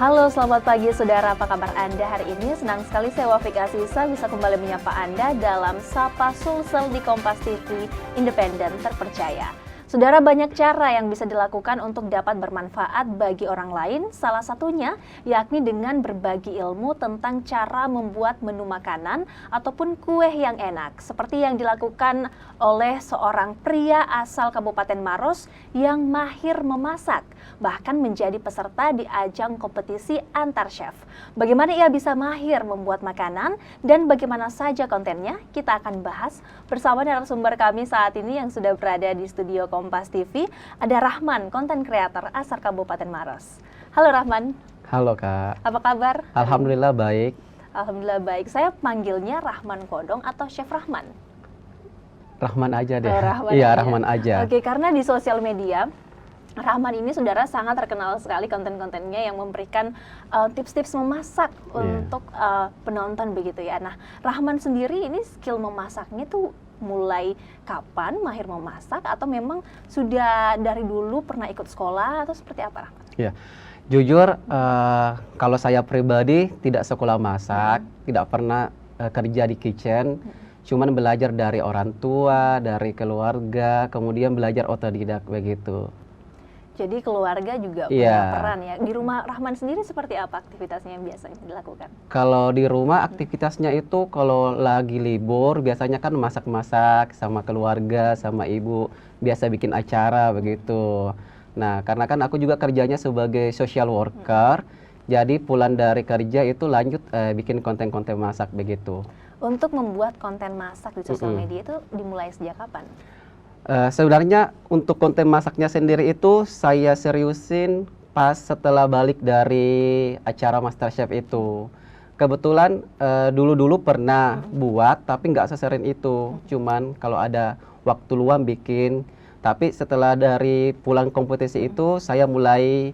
Halo, selamat pagi saudara. Apa kabar Anda hari ini? Senang sekali saya Wafik Asisa bisa kembali menyapa Anda dalam Sapa Sulsel di Kompas TV Independen Terpercaya. Saudara, banyak cara yang bisa dilakukan untuk dapat bermanfaat bagi orang lain. Salah satunya yakni dengan berbagi ilmu tentang cara membuat menu makanan ataupun kue yang enak. Seperti yang dilakukan oleh seorang pria asal Kabupaten Maros yang mahir memasak, bahkan menjadi peserta di ajang kompetisi antar chef. Bagaimana ia bisa mahir membuat makanan dan bagaimana saja kontennya, kita akan bahas bersama narasumber kami saat ini yang sudah berada di studio Kompas TV. Ada Rahman, konten kreator asal Kabupaten Maros. Halo Rahman. Halo Kak. Apa kabar? Alhamdulillah baik. Alhamdulillah baik. Saya panggilnya Rahman Kodong atau Chef Rahman? Rahman aja deh. Rahman iya, aja. Rahman aja. Oke, karena di sosial media Rahman ini saudara sangat terkenal sekali konten-kontennya yang memberikan tips-tips memasak untuk penonton begitu ya. Nah, Rahman sendiri ini skill memasaknya tuh mulai kapan mahir memasak atau memang sudah dari dulu pernah ikut sekolah atau seperti apa Rahman? Ya, jujur kalau saya pribadi tidak sekolah masak, tidak pernah kerja di kitchen. Cuman belajar dari orang tua, dari keluarga, kemudian belajar otodidak begitu. Jadi keluarga juga punya peran ya. Di rumah Rahman sendiri seperti apa aktivitasnya yang biasanya dilakukan? Kalau di rumah aktivitasnya itu kalau lagi libur biasanya kan masak-masak sama keluarga, sama ibu. Biasa bikin acara begitu. Nah, karena kan aku juga kerjanya sebagai social worker, jadi pulang dari kerja itu lanjut bikin konten-konten masak begitu. Untuk membuat konten masak di sosial media itu dimulai sejak kapan? Sebenarnya untuk konten masaknya sendiri itu saya seriusin pas setelah balik dari acara MasterChef itu. Kebetulan dulu-dulu pernah buat tapi nggak sesering itu. Cuman kalau ada waktu luang bikin. Tapi setelah dari pulang kompetisi itu saya mulai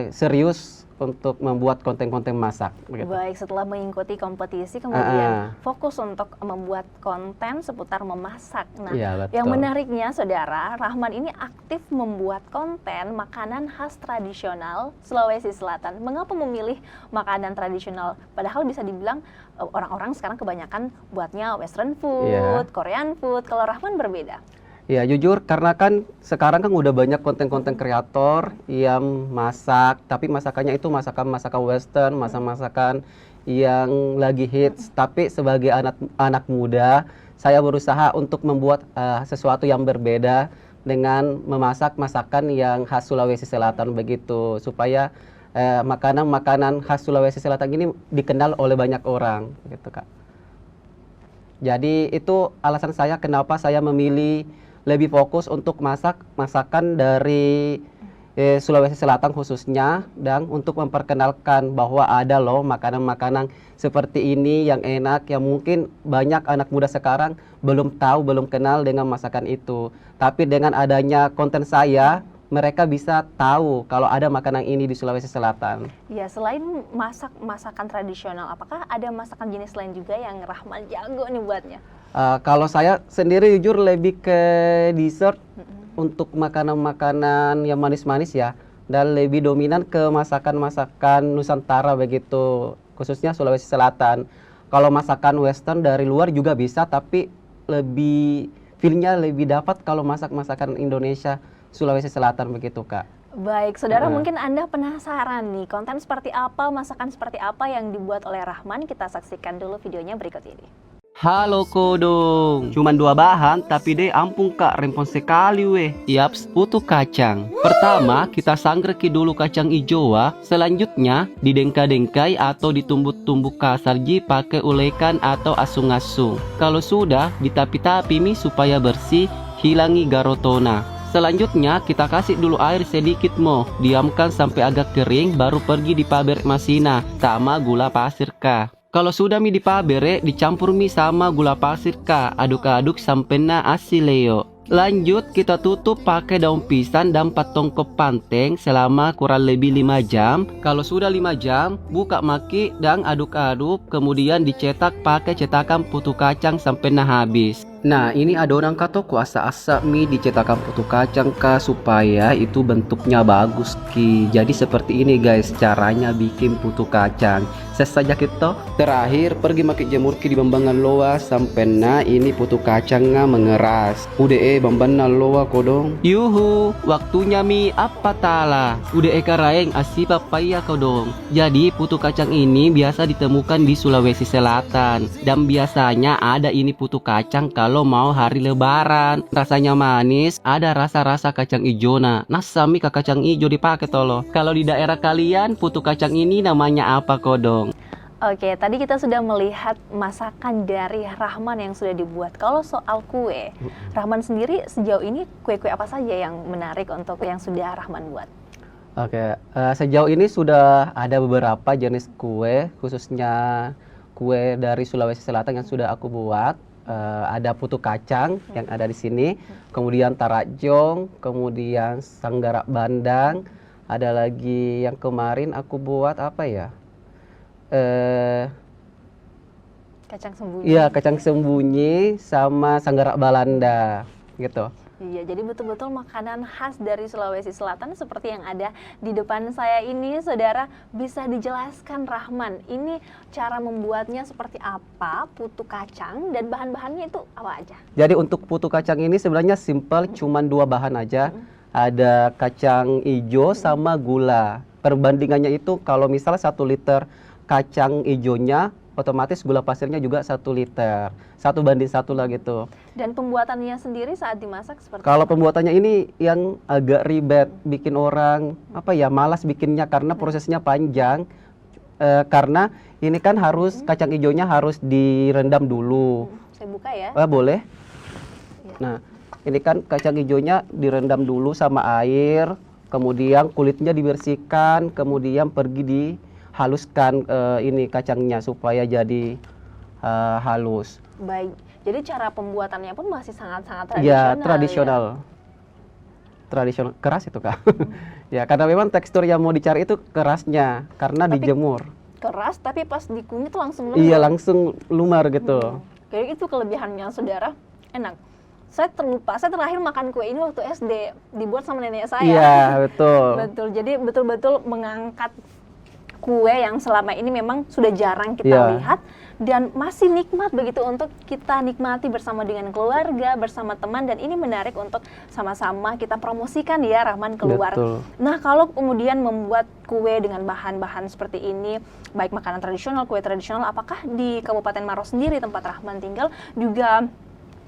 serius untuk membuat konten-konten masak. Begitu. Baik, setelah mengikuti kompetisi kemudian fokus untuk membuat konten seputar memasak. Nah, yang menariknya saudara, Rahman ini aktif membuat konten makanan khas tradisional Sulawesi Selatan. Mengapa memilih makanan tradisional? Padahal bisa dibilang orang-orang sekarang kebanyakan buatnya western food, Korean food. Kalau Rahman berbeda. Ya jujur karena kan sekarang kan udah banyak konten-konten kreator yang masak, tapi masakannya itu masakan western, masakan yang lagi hits. Tapi sebagai anak muda, saya berusaha untuk membuat sesuatu yang berbeda dengan memasak masakan yang khas Sulawesi Selatan begitu, supaya makanan-makanan khas Sulawesi Selatan ini dikenal oleh banyak orang, gitu Kak. Jadi itu alasan saya kenapa saya memilih lebih fokus untuk masakan dari Sulawesi Selatan khususnya, dan untuk memperkenalkan bahwa ada loh makanan-makanan seperti ini yang enak, yang mungkin banyak anak muda sekarang belum tahu, belum kenal dengan masakan itu. Tapi dengan adanya konten saya, mereka bisa tahu kalau ada makanan ini di Sulawesi Selatan. Ya, selain masakan tradisional, apakah ada masakan jenis lain juga yang Rahman jago nih buatnya? Kalau saya sendiri jujur lebih ke dessert untuk makanan-makanan yang manis-manis ya, dan lebih dominan ke masakan-masakan Nusantara begitu, khususnya Sulawesi Selatan. Kalau masakan western dari luar juga bisa, tapi lebih feel-nya lebih dapat kalau masakan Indonesia Sulawesi Selatan begitu Kak. Baik, saudara mungkin Anda penasaran nih konten seperti apa, masakan seperti apa yang dibuat oleh Rahman. Kita saksikan dulu videonya berikut ini. Halo Kodong, cuman 2 bahan tapi deh ampun Kak, rempong sekali weh. Yaps, putu kacang. Pertama kita sanggreki dulu kacang hijau, selanjutnya didengka-dengkai atau ditumbuk-tumbuk kasar pakai ulekan atau asung-asung. Kalau sudah ditapi-tapi mi supaya bersih, hilangi garotona. Selanjutnya kita kasih dulu air sedikit diamkan sampai agak kering, baru pergi dipaber masina sama gula pasir Kak. Kalau sudah mi dipabere, dicampur mi sama gula pasir Kak, aduk-aduk sampai na asileo. Lanjut kita tutup pakai daun pisang dan 4 tongkol panteng selama kurang lebih 5 jam. Kalau sudah 5 jam, buka maki dan aduk-aduk, kemudian dicetak pakai cetakan putu kacang sampai na habis. Nah, ini adonan kato kuasa asap mie dicetakan putu kacang kah supaya itu bentuknya bagus ki. Jadi seperti ini guys caranya bikin putu kacang. Sesaja kita terakhir pergi makin jemur ki di bambangan loa sampai na ini putu kacangnya mengeras. Udah bambangan loa kodong. Yuhu, waktunya mie apa tala? Udah karaeng asi papaya kodong. Jadi putu kacang ini biasa ditemukan di Sulawesi Selatan dan biasanya ada ini putu kacang kalau mau hari lebaran. Rasanya manis, ada rasa-rasa kacang ijo nah. Nasami ke kacang ijo dipakai tolo. Kalau di daerah kalian putu kacang ini namanya apa kodong? Oke, tadi kita sudah melihat masakan dari Rahman yang sudah dibuat. Kalau soal kue, Rahman sendiri sejauh ini kue-kue apa saja yang menarik untuk yang sudah Rahman buat? Oke, sejauh ini sudah ada beberapa jenis kue, khususnya kue dari Sulawesi Selatan yang sudah aku buat. Ada putu kacang yang ada di sini, kemudian tarajong, kemudian sanggarak bandang, ada lagi yang kemarin aku buat apa ya? Kacang sembunyi. Iya, kacang sembunyi sama sanggarak balanda, gitu. Iya, jadi betul-betul makanan khas dari Sulawesi Selatan seperti yang ada di depan saya ini, saudara. Bisa dijelaskan Rahman, ini cara membuatnya seperti apa, putu kacang, dan bahan-bahannya itu apa aja? Jadi untuk putu kacang ini sebenarnya simple, cuman 2 bahan aja. Ada kacang ijo sama gula. Perbandingannya itu kalau misalnya 1 liter kacang ijonya, otomatis gula pasirnya juga 1 liter. 1:1 lah gitu. Dan pembuatannya sendiri saat dimasak seperti Kalau apa? pembuatannya ini yang agak ribet, bikin orang apa ya malas bikinnya karena prosesnya panjang. Karena ini kan harus kacang ijonya harus direndam dulu. Saya buka ya. Boleh? Ya. Nah, ini kan kacang ijonya direndam dulu sama air, kemudian kulitnya dibersihkan, kemudian pergi dihaluskan ini kacangnya supaya jadi halus. Baik, jadi cara pembuatannya pun masih sangat-sangat Ya, tradisional. tradisional. Tradisional, keras itu Kak. Ya, karena memang tekstur yang mau dicari itu kerasnya, karena Tapi dijemur. Keras, tapi pas dikunyah tuh langsung lembut. Iya, langsung lumar gitu. Jadi itu kelebihannya, saudara. Enak. Saya terlupa, saya terakhir makan kue ini waktu SD, dibuat sama nenek saya. Iya, betul. Betul, jadi betul-betul mengangkat kue yang selama ini memang sudah jarang kita Iya. lihat dan masih nikmat begitu untuk kita nikmati bersama dengan keluarga, bersama teman, dan ini menarik untuk sama-sama kita promosikan ya Rahman keluar. Betul. Nah, kalau kemudian membuat kue dengan bahan-bahan seperti ini, baik makanan tradisional, kue tradisional, apakah di Kabupaten Maros sendiri tempat Rahman tinggal juga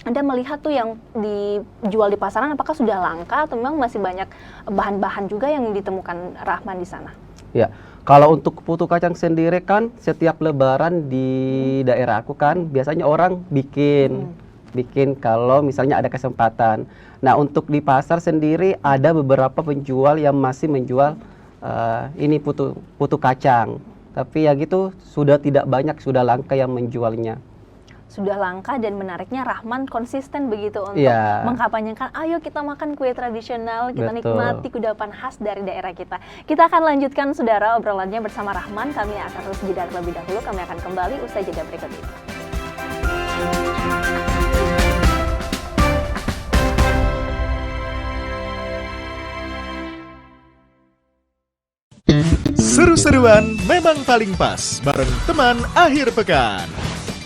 Anda melihat tuh yang dijual di pasaran apakah sudah langka atau memang masih banyak bahan-bahan juga yang ditemukan Rahman di sana? Ya, kalau untuk putu kacang sendiri kan setiap lebaran di daerah aku kan biasanya orang bikin kalau misalnya ada kesempatan. Nah, untuk di pasar sendiri ada beberapa penjual yang masih menjual ini putu kacang. Tapi ya gitu sudah tidak banyak, sudah langka yang menjualnya. Sudah langka dan menariknya Rahman konsisten begitu untuk Iya. mengkampanyekan ayo kita makan kue tradisional, kita Betul. nikmati kudapan khas dari daerah kita. Kita akan lanjutkan saudara obrolannya bersama Rahman. Kami akan terus jeda terlebih dahulu, kami akan kembali usai jeda berikut ini. Seru-seruan memang paling pas bareng teman akhir pekan.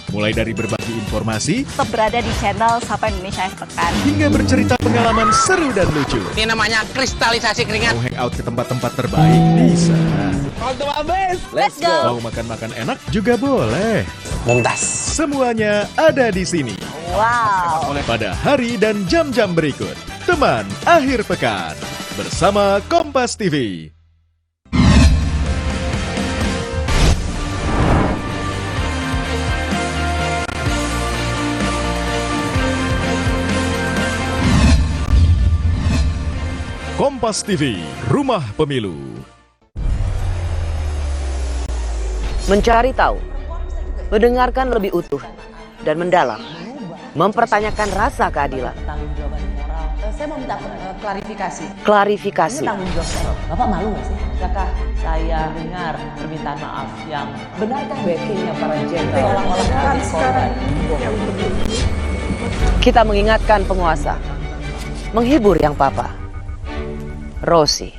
Mulai dari berbagi informasi Tetap berada di channel Sapa Indonesia Akhir Pekan. hingga bercerita pengalaman seru dan lucu. Ini namanya kristalisasi keringat. Mau hangout ke tempat-tempat terbaik bisa. Let's go! Mau makan-makan enak juga boleh. Mumtaz. Semuanya ada di sini. Wow! Pada hari dan jam-jam berikut. Teman akhir pekan bersama Kompas TV. Kompas TV, Rumah Pemilu. Mencari tahu, mendengarkan lebih utuh dan mendalam, mempertanyakan rasa keadilan. Tanggung-jawaban moral. Saya mau minta klarifikasi. Klarifikasi, Ini tanggung jawab moral. Bapak malu nggak sih? Apakah saya dengar permintaan maaf yang benarkah backingnya para jenderal seolah-olah menjadi korban? Kita mengingatkan penguasa, menghibur yang papa. Rosi.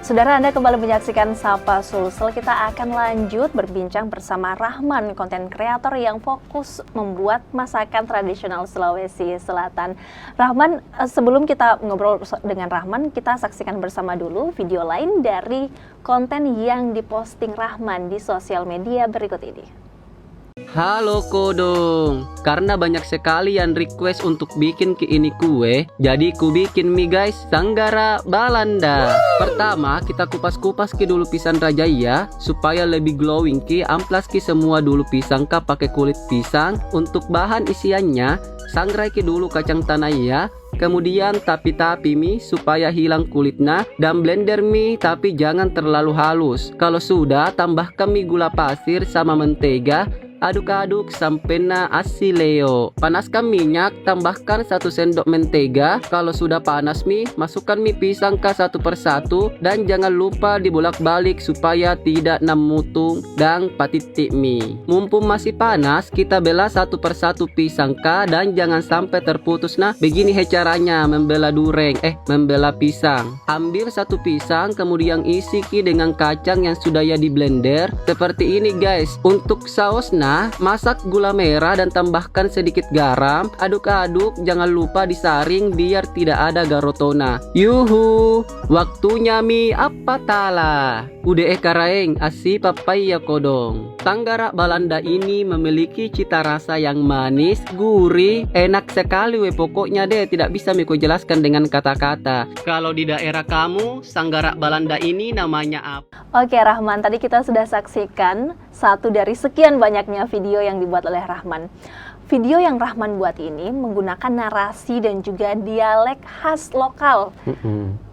Saudara, Anda kembali menyaksikan Sapa Sulsel. Kita akan lanjut berbincang bersama Rahman, konten kreator yang fokus membuat masakan tradisional Sulawesi Selatan. Rahman, sebelum kita ngobrol dengan Rahman, kita saksikan bersama dulu video lain dari konten yang diposting Rahman di sosial media berikut ini. Halo Kodong, karena banyak sekali yang request untuk bikin ke ini kue, jadi ku bikin mie guys, Sanggara Balanda. Pertama, kita kupas-kupas ke dulu pisang rajaya supaya lebih glowing ki, amplas ki semua dulu pisang ka pakai kulit pisang. Untuk bahan isiannya, sangrai ki dulu kacang tanah ya. Kemudian tapi mie supaya hilang kulitnya, dan blender mie tapi jangan terlalu halus. Kalau sudah, tambahkan mie gula pasir sama mentega. Aduk-aduk sampai na asileo. Panaskan minyak, tambahkan 1 sendok mentega. Kalau sudah panas mie, masukkan mie pisang ke satu persatu dan jangan lupa dibolak-balik supaya tidak namutung dan patitik mie. Mumpung masih panas, kita belah satu persatu pisang ka dan jangan sampai terputus. Nah, begini caranya membela membela pisang. Ambil satu pisang, kemudian isi ki dengan kacang yang sudah ya di blender. Seperti ini guys. Untuk sausnya, masak gula merah dan tambahkan sedikit garam. Aduk-aduk, jangan lupa disaring biar tidak ada garotona. Yuhu, waktunya mie apa tala. Udah karaeng asi papaya Kodong. Sanggara Balanda ini memiliki cita rasa yang manis, gurih, enak sekali we. Pokoknya deh tidak bisa Miko jelaskan dengan kata-kata. Kalau di daerah kamu, Sanggara Balanda ini namanya apa? Oke Rahman, tadi kita sudah saksikan satu dari sekian banyaknya video yang dibuat oleh Rahman. Video yang Rahman buat ini menggunakan narasi dan juga dialek khas lokal.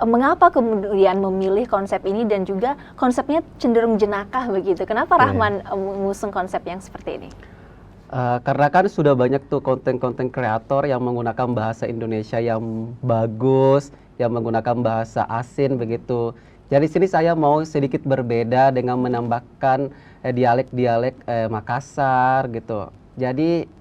Mengapa kemudian memilih konsep ini dan juga konsepnya cenderung jenakah begitu? Kenapa Rahman mengusung konsep yang seperti ini? Karena kan sudah banyak tuh konten-konten kreator yang menggunakan bahasa Indonesia yang bagus, yang menggunakan bahasa asing begitu. Jadi sini saya mau sedikit berbeda dengan menambahkan dialek-dialek Makassar gitu. Jadi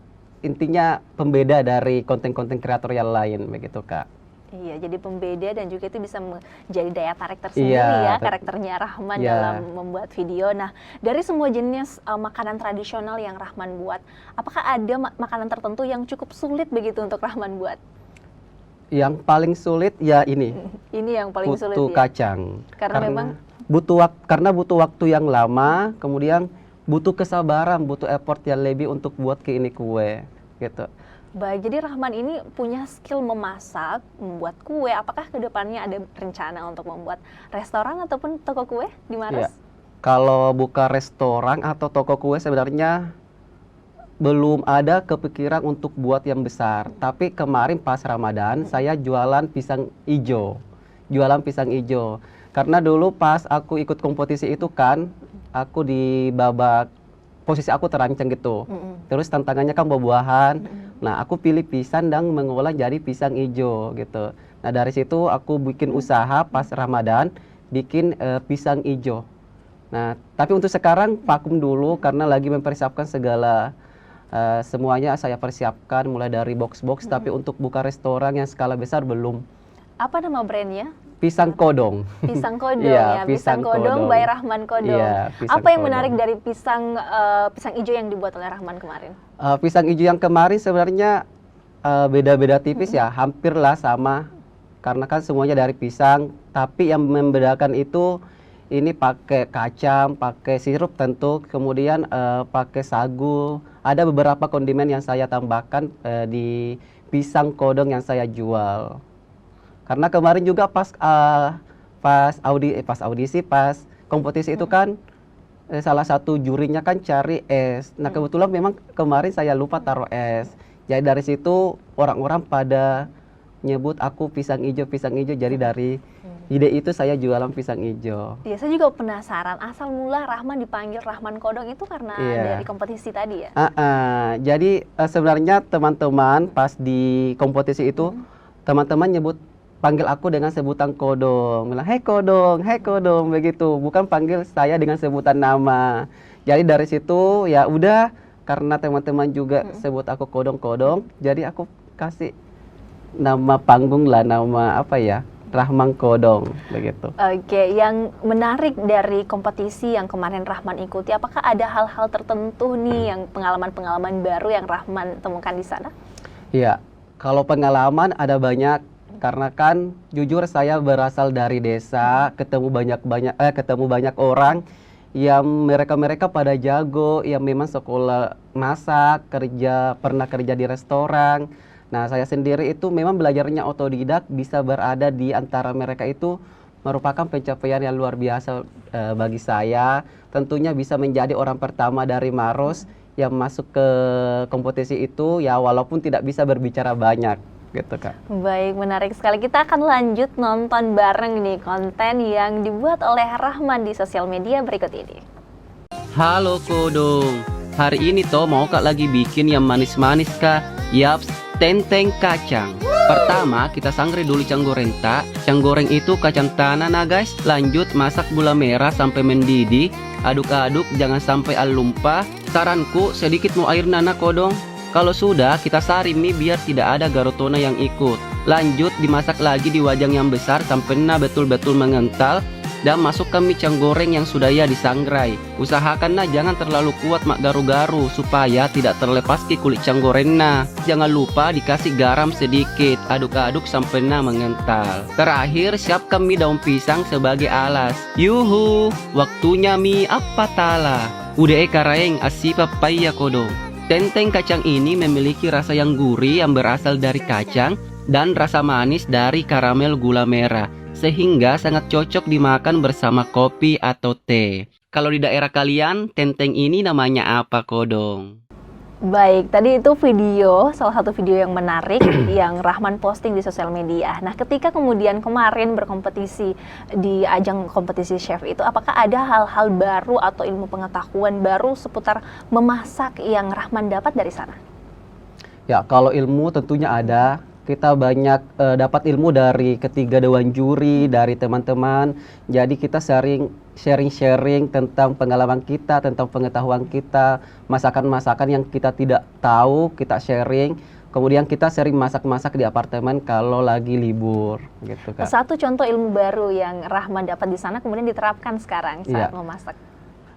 intinya pembeda dari konten-konten kreator yang lain begitu Kak. Iya, jadi pembeda dan juga itu bisa menjadi daya tarik tersendiri ya karakternya Rahman dalam membuat video. Nah, dari semua jenis makanan tradisional yang Rahman buat, apakah ada makanan tertentu yang cukup sulit begitu untuk Rahman buat? Yang paling sulit ya ini. Ini yang paling sulit putu ya. kacang. Karena memang butuh waktu yang lama, kemudian butuh kesabaran, butuh effort yang lebih untuk buat ke ini kue gitu. Baik, jadi Rahman ini punya skill memasak, membuat kue. Apakah kedepannya ada rencana untuk membuat restoran ataupun toko kue di Maros? Ya. Kalau buka restoran atau toko kue sebenarnya belum ada kepikiran untuk buat yang besar. Tapi kemarin pas Ramadan saya jualan pisang ijo. Karena dulu pas aku ikut kompetisi itu kan, aku di babak posisi aku terancam gitu. Terus tantangannya kan buah-buahan. Nah, aku pilih pisang dan mengolah jadi pisang ijo gitu. Nah, dari situ aku bikin usaha pas Ramadan bikin pisang ijo. Nah, tapi untuk sekarang vakum dulu karena lagi mempersiapkan segala semuanya saya persiapkan mulai dari box-box, tapi untuk buka restoran yang skala besar belum. Apa nama brandnya? Pisang Kodong. Pisang Kodong Iya, ya, Pisang Kodong by Rahman Kodong. Iya, pisang apa yang Kodong. menarik dari pisang ijo yang dibuat oleh Rahman kemarin? Pisang ijo yang kemarin sebenarnya beda-beda tipis ya, hampirlah sama. Karena kan semuanya dari pisang, tapi yang membedakan itu ini pakai kacang, pakai sirup tentu, kemudian pakai sagu. Ada beberapa kondimen yang saya tambahkan di pisang kodong yang saya jual. Karena kemarin juga pas audisi, pas kompetisi itu kan salah satu jurinya kan cari es. Nah, kebetulan memang kemarin saya lupa taruh es. Jadi dari situ orang-orang pada nyebut aku pisang ijo. Jadi dari ide itu saya jualan pisang ijo. Iya, saya juga penasaran asal mula Rahman dipanggil Rahman Kodong itu karena dari kompetisi tadi ya? Jadi sebenarnya teman-teman pas di kompetisi itu teman-teman nyebut panggil aku dengan sebutan Kodong, bilang hei Kodong begitu, bukan panggil saya dengan sebutan nama. Jadi dari situ ya udah, karena teman-teman juga sebut aku Kodong, jadi aku kasih nama panggung lah, nama apa ya, Rahman Kodong begitu. Oke, yang menarik dari kompetisi yang kemarin Rahman ikuti, apakah ada hal-hal tertentu nih yang pengalaman-pengalaman baru yang Rahman temukan di sana? Iya, kalau pengalaman ada banyak, karena kan jujur saya berasal dari desa, ketemu banyak orang yang mereka pada jago, yang memang sekolah masak, pernah kerja di restoran. Nah, saya sendiri itu memang belajarnya otodidak, bisa berada di antara mereka itu merupakan pencapaian yang luar biasa bagi saya. Tentunya bisa menjadi orang pertama dari Maros yang masuk ke kompetisi itu, ya walaupun tidak bisa berbicara banyak gitu Kak. Baik, menarik sekali. Kita akan lanjut nonton bareng nih konten yang dibuat oleh Rahman di sosial media berikut ini. Halo Kodong, hari ini toh mau Kak lagi bikin yang manis-manis Kak. Yaps, tenteng kacang. Pertama kita sangrai dulu cang goreng tak. Cang goreng itu kacang tanah nah guys. Lanjut masak gula merah sampai mendidih. Aduk-aduk jangan sampai lumpah. Saranku sedikit mau air nana Kodong. Kalau sudah kita saring mie biar tidak ada garotona yang ikut. Lanjut dimasak lagi di wajang yang besar sampai betul-betul mengental. Dan masukkan mie cang goreng yang sudah ya disangrai. Usahakan jangan terlalu kuat mak garu-garu supaya tidak terlepas ke kulit cang goreng Jangan lupa dikasih garam sedikit. Aduk-aduk sampai mengental. Terakhir siapkan mie daun pisang sebagai alas. Yuhu, waktunya mie apa tala. Udah karaeng asi papaya Kodong. Tenteng kacang ini memiliki rasa yang gurih yang berasal dari kacang dan rasa manis dari karamel gula merah, sehingga sangat cocok dimakan bersama kopi atau teh. Kalau di daerah kalian, tenteng ini namanya apa Kodong? Baik, tadi itu video, salah satu video yang menarik yang Rahman posting di sosial media. Nah, ketika kemudian kemarin berkompetisi di ajang kompetisi chef itu, apakah ada hal-hal baru atau ilmu pengetahuan baru seputar memasak yang Rahman dapat dari sana? Ya, kalau ilmu tentunya ada. Kita banyak dapat ilmu dari ketiga dewan juri, dari teman-teman. Jadi kita sharing tentang pengalaman kita, tentang pengetahuan kita, masakan-masakan yang kita tidak tahu, kita sharing. Kemudian kita sering masak-masak di apartemen kalau lagi libur, gitu Kak. Satu contoh ilmu baru yang Rahman dapat di sana kemudian diterapkan sekarang saat memasak.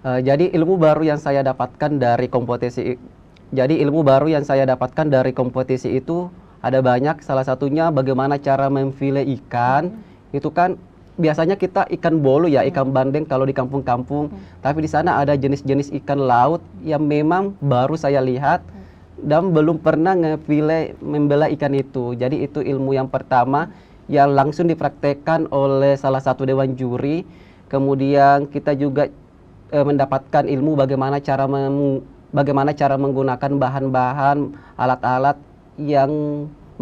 Jadi ilmu baru yang saya dapatkan dari kompetisi. Itu ada banyak, salah satunya bagaimana cara memfile ikan. Itu kan biasanya kita ikan bolu ya, ikan bandeng kalau di kampung-kampung. Tapi di sana ada jenis-jenis ikan laut yang memang baru saya lihat dan belum pernah membelah ikan itu. Jadi itu ilmu yang pertama yang langsung dipraktekkan oleh salah satu dewan juri. Kemudian kita juga mendapatkan ilmu bagaimana cara menggunakan bahan-bahan, alat-alat yang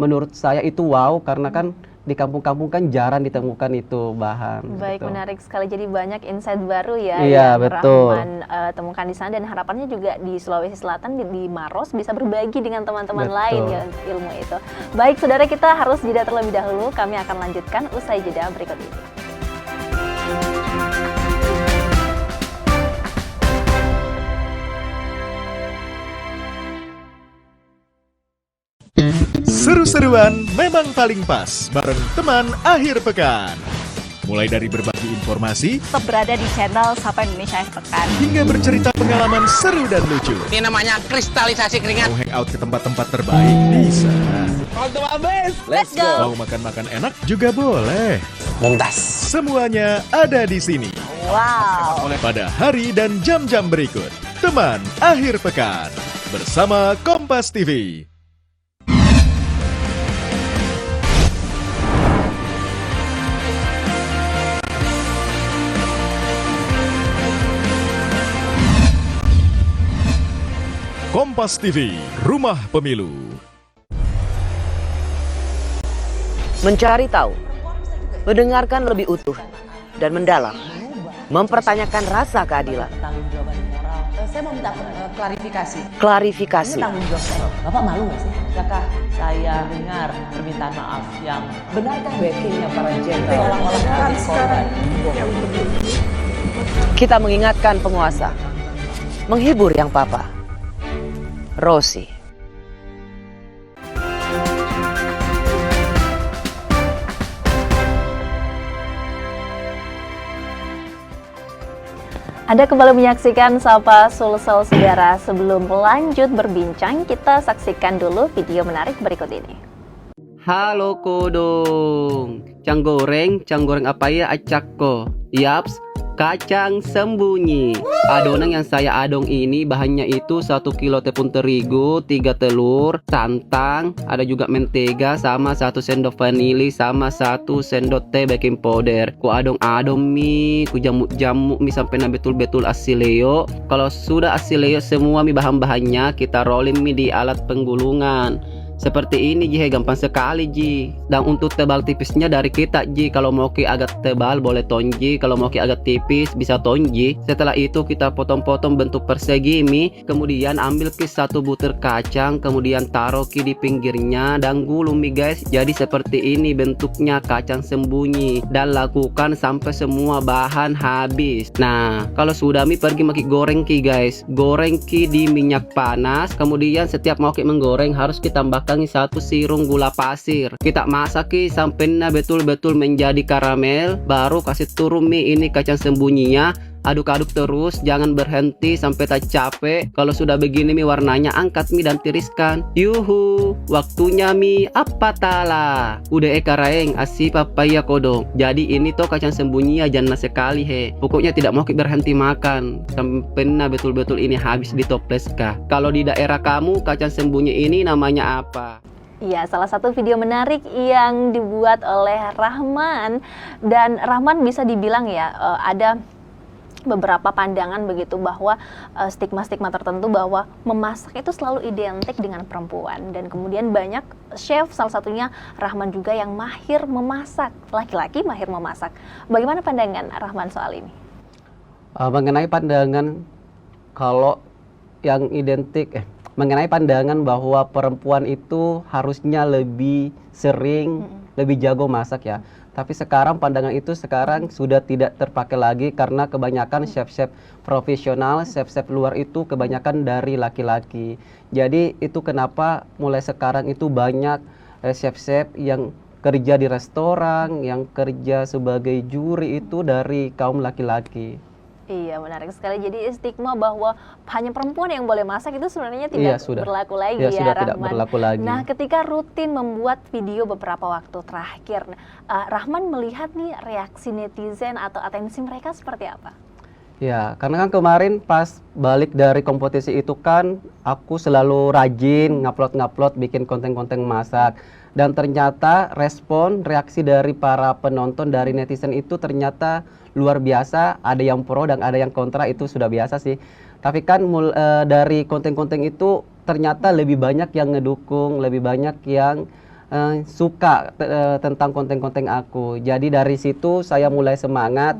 menurut saya itu wow, karena kan di kampung-kampung kan jarang ditemukan itu bahan. Baik, gitu. menarik sekali. Jadi banyak insight baru ya Iya, yang betul. Rahman temukan di sana, dan harapannya juga di Sulawesi Selatan di Maros bisa berbagi dengan teman-teman Betul. lain ya ilmu itu. Baik, saudara, kita harus jeda terlebih dahulu. Kami akan lanjutkan usai jeda berikut ini. Seru-seruan memang paling pas bareng teman akhir pekan. Mulai dari berbagi informasi Tetap berada di channel Sapa Indonesia Akhir Pekan. hingga bercerita pengalaman seru dan lucu. Ini namanya kristalisasi keringat. Mau hangout ke tempat-tempat terbaik bisa. Waktu habis. Let's go. Mau makan-makan enak juga boleh. Muntas. Semuanya ada di sini. Wow. Pada hari dan jam-jam berikut. Teman akhir pekan bersama Kompas TV. Kompas TV, Rumah Pemilu. Mencari tahu, mendengarkan lebih utuh dan mendalam, mempertanyakan rasa keadilan. Pertanggungjawaban moral Saya mau minta klarifikasi. Klarifikasi. Ini tanggung jawab saya. Bapak malu nggak sih? Adakah saya dengar permintaan maaf yang benarkah backingnya para jenderal orang-orang sekarang Kita mengingatkan penguasa. Menghibur yang papa. Rosi. Anda kembali menyaksikan Sapa Sulsel Saudara. Sebelum lanjut berbincang, kita saksikan dulu video menarik berikut ini. Halo kodong, cang goreng apa ya acakko? Yaps, kacang sembunyi. Adonan yang saya adong ini bahannya itu 1 kilo tepung terigu, 3 telur, santan, ada juga mentega, sama 1 sendok vanili, sama 1 sendok teh baking powder. Ku adong-adong mi, ku jamuk-jamuk mi sampai na betul-betul asileo. Kalau sudah asileo semua mi bahan-bahannya, kita rolling mi di alat penggulungan. Seperti ini Ji, gampang sekali Ji. Dan untuk tebal tipisnya dari kita Ji. Kalau mau ki agak tebal boleh tonji, kalau mau ki agak tipis bisa tonji. Setelah itu kita potong-potong bentuk persegi mi. Kemudian ambil ki 1 butir kacang, kemudian taruh ki di pinggirnya dan gulung mi guys. Jadi seperti ini bentuknya kacang sembunyi. Dan lakukan sampai semua bahan habis. Nah, kalau sudah mi pergi maki goreng ki guys. Goreng ki di minyak panas. Kemudian setiap mau ki menggoreng harus kita tambahkan 1 sirung gula pasir. Kita masak sampai betul-betul menjadi karamel. Baru kasih turun mie ini kacang sembunyinya. Aduk-aduk terus, jangan berhenti sampai tak capek. Kalau sudah begini mie warnanya, angkat mie dan tiriskan. Yuhu, waktunya mie apa tala. Udah karaeng asi papaya kodong. Jadi ini tuh kacang sembunyi jangan sekali he. Pokoknya tidak mau berhenti makan sampai betul-betul ini habis di toples kah. Kalau di daerah kamu kacang sembunyi ini namanya apa? Ya, salah satu video menarik yang dibuat oleh Rahman. Dan Rahman bisa dibilang ya, ada beberapa pandangan begitu bahwa stigma-stigma tertentu bahwa memasak itu selalu identik dengan perempuan, dan kemudian banyak chef, salah satunya Rahman juga, yang mahir memasak, laki-laki mahir memasak. Bagaimana pandangan Rahman soal ini? Mengenai pandangan kalau yang identik mengenai pandangan bahwa perempuan itu harusnya lebih sering, lebih jago masak ya. Tapi sekarang pandangan itu sekarang sudah tidak terpakai lagi karena kebanyakan chef-chef profesional, chef-chef luar itu kebanyakan dari laki-laki. Jadi itu kenapa mulai sekarang itu banyak chef-chef yang kerja di restoran, yang kerja sebagai juri itu dari kaum laki-laki. Iya, menarik sekali. Jadi stigma bahwa hanya perempuan yang boleh masak itu sebenarnya tidak berlaku lagi ya, sudah Rahman. tidak berlaku lagi. Nah, ketika rutin membuat video beberapa waktu terakhir, Rahman melihat nih reaksi netizen atau atensi mereka seperti apa? Ya, karena kan kemarin pas balik dari kompetisi itu kan aku selalu rajin ngupload bikin konten-konten masak. Dan ternyata respon, reaksi dari para penonton, dari netizen itu ternyata luar biasa. Ada yang pro dan ada yang kontra, itu sudah biasa sih. Tapi kan dari konten-konten itu ternyata lebih banyak yang ngedukung, lebih banyak yang suka tentang konten-konten aku. Jadi dari situ saya mulai semangat.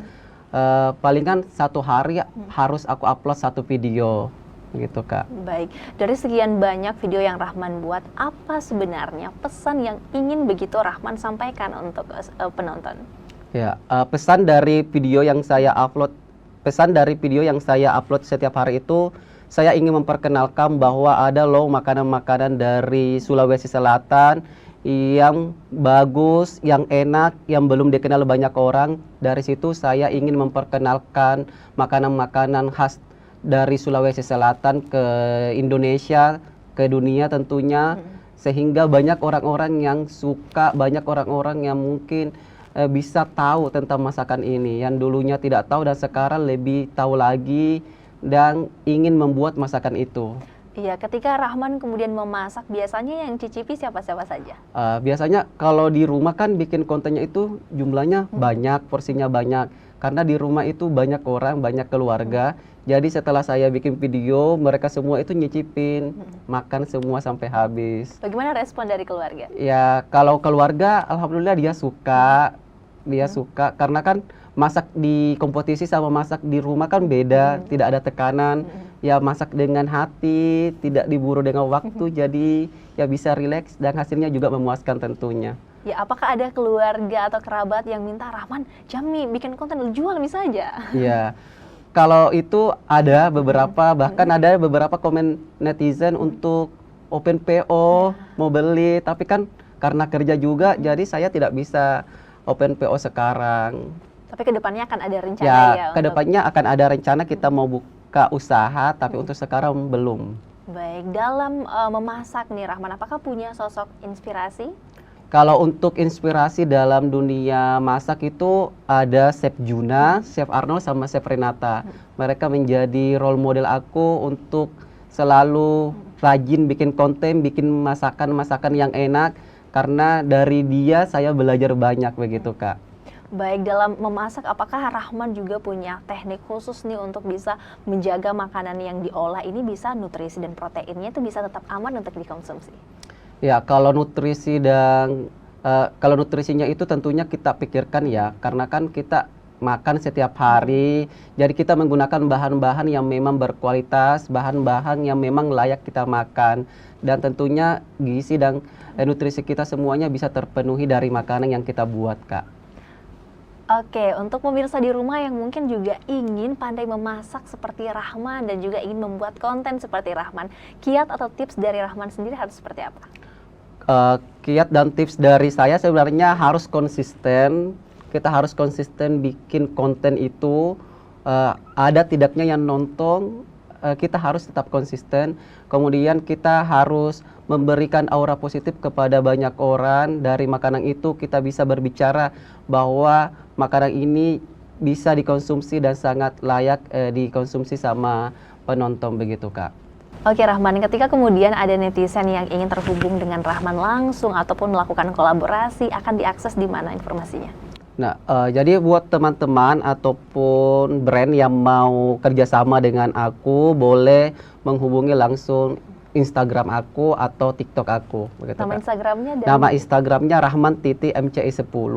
Palingan 1 hari harus aku upload 1 video. Gitu Kak. Baik, dari sekian banyak video yang Rahman buat, apa sebenarnya pesan yang ingin begitu Rahman sampaikan untuk penonton? Ya, pesan dari video yang saya upload setiap hari itu, saya ingin memperkenalkan bahwa ada loh makanan-makanan dari Sulawesi Selatan yang bagus, yang enak, yang belum dikenal banyak orang. Dari situ saya ingin memperkenalkan makanan-makanan khas dari Sulawesi Selatan ke Indonesia, ke dunia tentunya, sehingga banyak orang-orang yang suka, banyak orang-orang yang mungkin bisa tahu tentang masakan ini, yang dulunya tidak tahu dan sekarang lebih tahu lagi dan ingin membuat masakan itu. Iya, ketika Rahman kemudian memasak, biasanya yang cicipi siapa-siapa saja? Biasanya kalau di rumah kan bikin kontennya itu jumlahnya banyak, porsinya banyak. Karena di rumah itu banyak orang, banyak keluarga. Jadi setelah saya bikin video, mereka semua itu nyicipin, makan semua sampai habis. Bagaimana respon dari keluarga? Ya, kalau keluarga, alhamdulillah dia suka. Dia suka, karena kan masak di kompetisi sama masak di rumah kan beda, tidak ada tekanan. ya masak dengan hati, tidak diburu dengan waktu, jadi ya bisa rileks dan hasilnya juga memuaskan tentunya. Ya, apakah ada keluarga atau kerabat yang minta Rahman, Jami bikin konten lu jual bisa aja? Ya, kalau itu ada beberapa, bahkan ada beberapa komen netizen untuk open PO, mau beli, tapi kan karena kerja juga, jadi saya tidak bisa open PO sekarang. Tapi kedepannya akan ada rencana Ya, ya? kedepannya akan ada rencana kita mau buka usaha, tapi untuk sekarang belum. Baik, dalam memasak nih Rahman, apakah punya sosok inspirasi? Kalau untuk inspirasi dalam dunia masak itu ada Chef Juna, Chef Arnold, sama Chef Renata. Mereka menjadi role model aku untuk selalu rajin bikin konten, bikin masakan-masakan yang enak. Karena dari dia saya belajar banyak begitu, Kak. Baik, dalam memasak apakah Rahman juga punya teknik khusus nih untuk bisa menjaga makanan yang diolah ini bisa nutrisi dan proteinnya itu bisa tetap aman untuk dikonsumsi? Ya, kalau nutrisi dan kalau nutrisinya itu tentunya kita pikirkan ya, karena kan kita makan setiap hari, jadi kita menggunakan bahan-bahan yang memang berkualitas, bahan-bahan yang memang layak kita makan, dan tentunya gizi dan nutrisi kita semuanya bisa terpenuhi dari makanan yang kita buat, Kak. Oke, untuk pemirsa di rumah yang mungkin juga ingin pandai memasak seperti Rahman dan juga ingin membuat konten seperti Rahman, kiat atau tips dari Rahman sendiri harus seperti apa? Kiat dan tips dari saya sebenarnya harus konsisten. Kita harus konsisten bikin konten itu. Ada tidaknya yang nonton, kita harus tetap konsisten. Kemudian kita harus memberikan aura positif kepada banyak orang. Dari makanan itu kita bisa berbicara bahwa makanan ini bisa dikonsumsi dan sangat layak dikonsumsi sama penonton begitu, Kak. Oke Rahman, ketika kemudian ada netizen yang ingin terhubung dengan Rahman langsung ataupun melakukan kolaborasi, akan diakses di mana informasinya? Nah, jadi buat teman-teman ataupun brand yang mau kerjasama dengan aku, boleh menghubungi langsung Instagram aku atau TikTok aku. Begitu, Nama Kak. Instagramnya dan Nama Instagramnya Rahman_MCI10.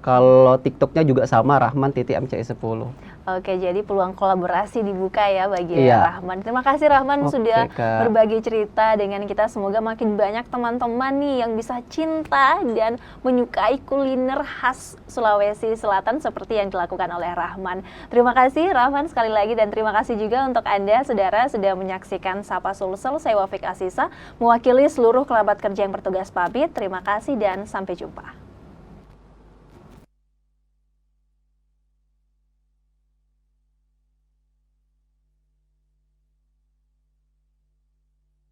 Kalau TikToknya juga sama Rahman_MCI10. Oke, jadi peluang kolaborasi dibuka ya bagi Iya. Rahman. Terima kasih Rahman Oke, sudah Kak. berbagi cerita dengan kita. Semoga makin banyak teman-teman nih yang bisa cinta dan menyukai kuliner khas Sulawesi Selatan seperti yang dilakukan oleh Rahman. Terima kasih Rahman sekali lagi dan terima kasih juga untuk Anda saudara sudah menyaksikan Sapa Sulsel. Saya Wafik Asisa mewakili seluruh kerabat kerja yang bertugas pamit. Terima kasih dan sampai jumpa.